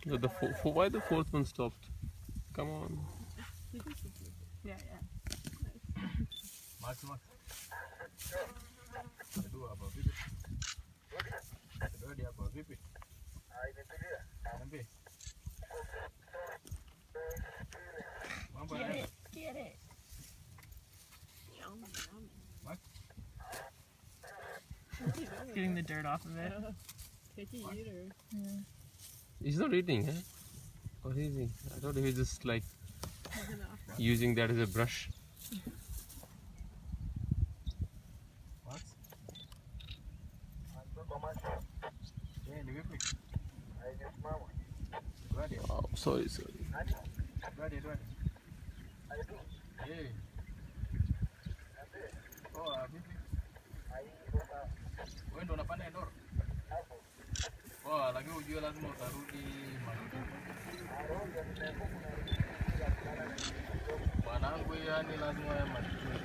Why the fourth one stopped? Come on. Yeah, yeah. Max. Aduh, apa vipi? Aduh, dia apa vipi? Niambie. Mambo yanaenda? Get it. What? Getting the dirt off of it. Picky eater. Yeah. He's not eating, eh? What is he? I thought he was just like using that as a brush. What? Yeah, ni vipi? Oh, sorry. Ready. Hey. Oh, vipi? Wewe ndo unapanda ndoro? Oh, lakini ujue lazima utarudi mwanangu, yani lazima ya makini.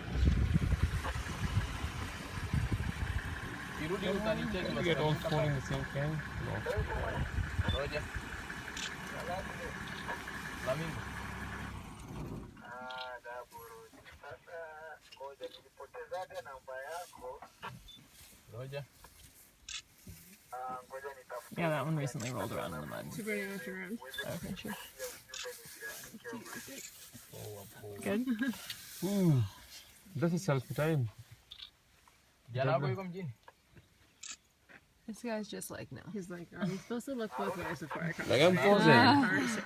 Kirudi utanicheki You get all four in the same can? No. Roja. Flamingo. Roja. Yeah, that one recently rolled around in the mud. Super around. Okay, sure. Oh, Good? Ooh, this is selfie time. Jana hapo yuko mjini. This guy's just like, no. He's like, I'm supposed to look both ways before I cross. Like I'm pausing.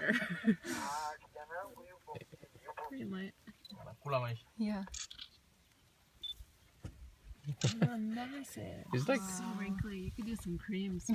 Green light. Anakula maisha. Yeah. I'll never say it. It's like So wrinkly. You could do some creams.